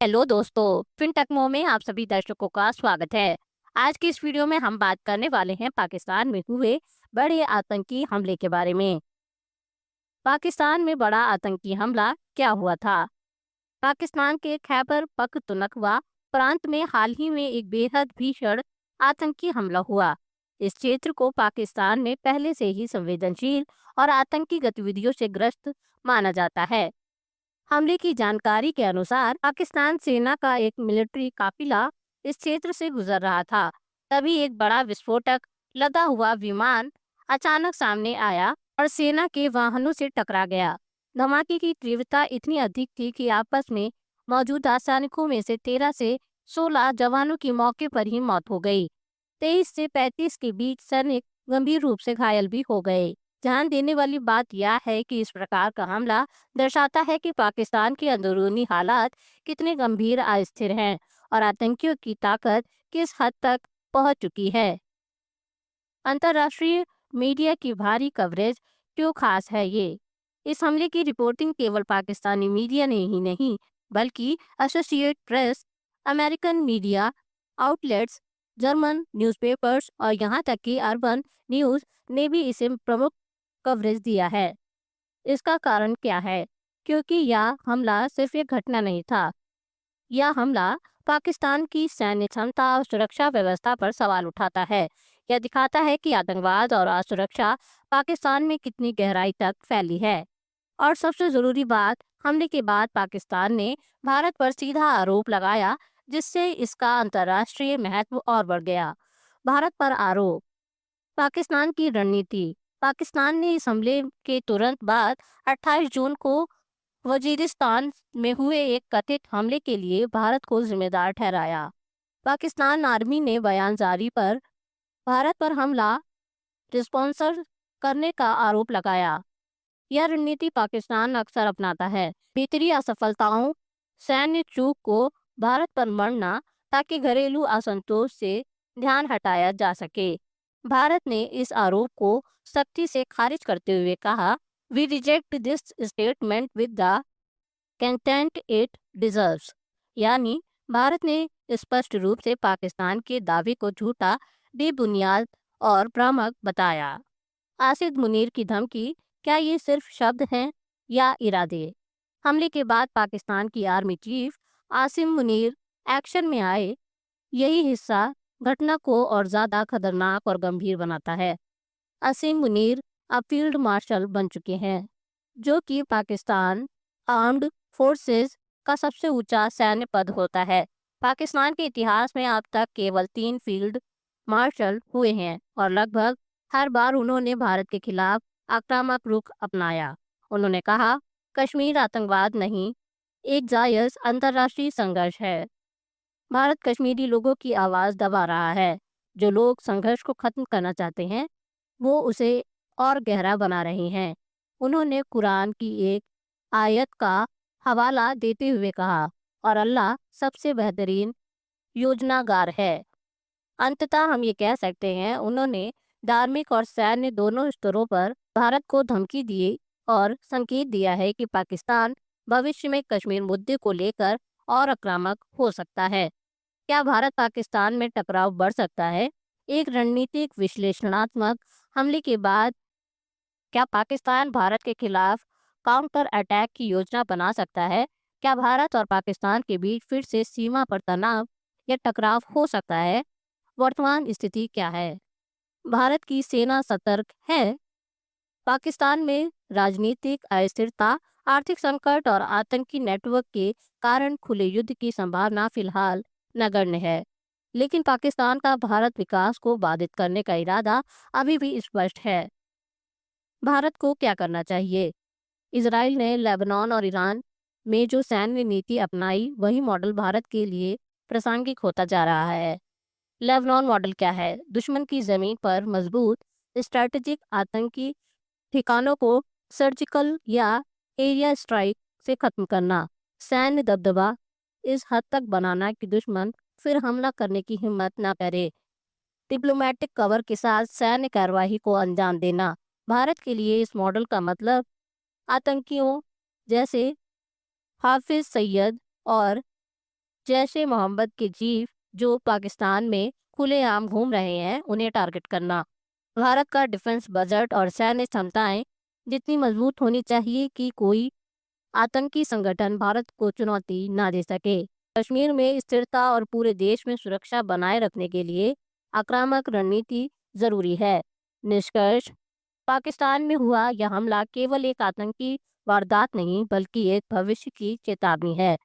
Hello दोस्तों, fintech में आप सभी दर्शकों का स्वागत है। आज की इस वीडियो में हम बात करने वाले हैं पाकिस्तान में हुए बड़े आतंकी हमले के बारे में। पाकिस्तान में बड़ा आतंकी हमला क्या हुआ था? पाकिस्तान के खैबर पख्तूनख्वा प्रांत में हाल ही में एक बेहद भीषण आतंकी हमला हुआ। इस क्षेत्र को पाकिस्तान में पहले से ही संवेदनशील और आतंकी गतिविधियों से ग्रस्त माना जाता है। हमले की जानकारी के अनुसार पाकिस्तान सेना का एक मिलिट्री काफिला इस क्षेत्र से गुजर रहा था। तभी एक बड़ा विस्फोटक लदा हुआ विमान अचानक सामने आया और सेना के वाहनों से टकरा गया। धमाके की तीव्रता इतनी अधिक थी कि आपस में मौजूदा सैनिकों में से 13 से 16 जवानों की मौके पर ही मौत हो गई। 23 से 35 के बीच सैनिक गंभीर रूप से घायल भी हो गए। ध्यान देने वाली बात यह है कि इस प्रकार का हमला दर्शाता है कि पाकिस्तान के अंदरूनी हालात कितने गंभीर अस्थिर हैं और आतंकियों की ताकत किस हद तक पहुंच चुकी है। अंतर्राष्ट्रीय मीडिया की भारी कवरेज क्यों खास है ये? इस हमले की रिपोर्टिंग केवल पाकिस्तानी मीडिया ने ही नहीं, बल्कि associated press, American media outlets, German newspapers और यहाँ तक कि अर्बन न्यूज़ ने भी इसे प्रमुख कवरेज दिया है। इसका कारण क्या है? क्योंकि यह हमला सिर्फ एक घटना नहीं था। यह हमला पाकिस्तान की सैन्य क्षमता और सुरक्षा व्यवस्था पर सवाल उठाता है। यह दिखाता है कि आतंकवाद और असुरक्षा पाकिस्तान में कितनी गहराई तक फैली है। और सबसे जरूरी बात, हमले के बाद पाकिस्तान ने भारत पर सीधा आरोप लगाया, जिससे इसका अंतर्राष्ट्रीय महत्व और बढ़ गया। भारत पर आरोप। पाकिस्तान की रणनीति। पाकिस्तान ने इस हमले के तुरंत बाद 28 जून को वजीरिस्तान में हुए एक कथित हमले के लिए भारत को जिम्मेदार ठहराया। पाकिस्तान आर्मी ने बयान जारी पर भारत पर हमला रिस्पॉन्सर करने का आरोप लगाया। यह रणनीति पाकिस्तान अक्सर अपनाता है, भीतरी असफलताओं, सैन्य चूक को भारत पर मढ़ना ताकि घरेलू असंतोष से ध्यान हटाया जा सके। भारत ने इस आरोप को सख्ती से खारिज करते हुए कहा, we reject this statement with the content it deserves. यानी भारत ने स्पष्ट रूप से पाकिस्तान के दावे को झूठा, बेबुनियाद और भ्रामक बताया। आसिफ मुनीर की धमकी, क्या ये सिर्फ शब्द हैं या इरादे? हमले के बाद पाकिस्तान की army chief Asim Munir action में आए। यही हिस्सा घटना को और ज्यादा खतरनाक और गंभीर बनाता है। आसिम मुनीर अब फील्ड मार्शल बन चुके हैं, जो कि पाकिस्तान आर्म्ड फोर्सेस का सबसे ऊंचा सैन्य पद होता है। पाकिस्तान के इतिहास में अब तक केवल 3 फील्ड मार्शल हुए हैं और लगभग हर बार उन्होंने भारत के खिलाफ आक्रामक रुख अपनाया। उन्होंने कहा, कश्मीर आतंकवाद नहीं, एक जायज अंतर्राष्ट्रीय संघर्ष है। भारत कश्मीरी लोगों की आवाज़ दबा रहा है। जो लोग संघर्ष को खत्म करना चाहते हैं, वो उसे और गहरा बना रहे हैं। उन्होंने कुरान की एक आयत का हवाला देते हुए कहा, और अल्लाह सबसे बेहतरीन योजनाकार है। अंततः हम ये कह सकते हैं, उन्होंने धार्मिक और सैन्य दोनों स्तरों पर भारत को धमकी दी और संकेत दिया है कि पाकिस्तान भविष्य में कश्मीर मुद्दे को लेकर और आक्रामक हो सकता है। क्या भारत पाकिस्तान में टकराव बढ़ सकता है? एक रणनीतिक विश्लेषणात्मक हमले के बाद क्या पाकिस्तान भारत के खिलाफ काउंटर अटैक की योजना बना सकता है? क्या भारत और पाकिस्तान के बीच फिर से सीमा पर तनाव या टकराव हो सकता है? वर्तमान स्थिति क्या है? भारत की सेना सतर्क है। पाकिस्तान में राजनीतिक अस्थिरता, आर्थिक संकट और आतंकी नेटवर्क के कारण खुले युद्ध की संभावना फिलहाल नगण्य है। लेकिन पाकिस्तान का भारत विकास को बाधित करने का इरादा अभी भी स्पष्ट है। भारत को क्या करना चाहिए? इजराइल ने लेबनान और ईरान में जो सैन्य नीति अपनाई, वही मॉडल भारत के लिए प्रासंगिक होता जा रहा है। लेबनान मॉडल क्या है? दुश्मन की जमीन पर मजबूत स्ट्रैटेजिक आतंकी ठिकानों को सर्जिकल या एरिया स्ट्राइक से खत्म करना, सैन्य दबदबा इस हद तक बनाना कि दुश्मन फिर हमला करने की हिम्मत न करे, डिप्लोमेटिक कवर के साथ सैन्य कार्रवाई को अंजाम देना। भारत के लिए इस मॉडल का मतलब आतंकियों जैसे हाफिज सईद और جیش محمد کے چیف جو پاکستان میں کھلے عام گھوم رہے ہیں انہیں ٹارگٹ کرنا۔ بھارت کا ڈیفنس بجٹ اور سینیہ سمتائیں جتنی مضبوط ہونی چاہیے کہ کوئی آتنکی سنگٹھن بھارت کو چنوتی نہ دے سکے۔ کشمیر میں استھرتا اور پورے دیش میں سرکشا بنائے رکھنے کے لیے آکرامک رننیتی ضروری ہے۔ نشکرش: پاکستان میں ہوا یہ حملہ کیول ایک آتنکی واردات نہیں بلکہ ایک بھوشیہ کی چیتاونی ہے۔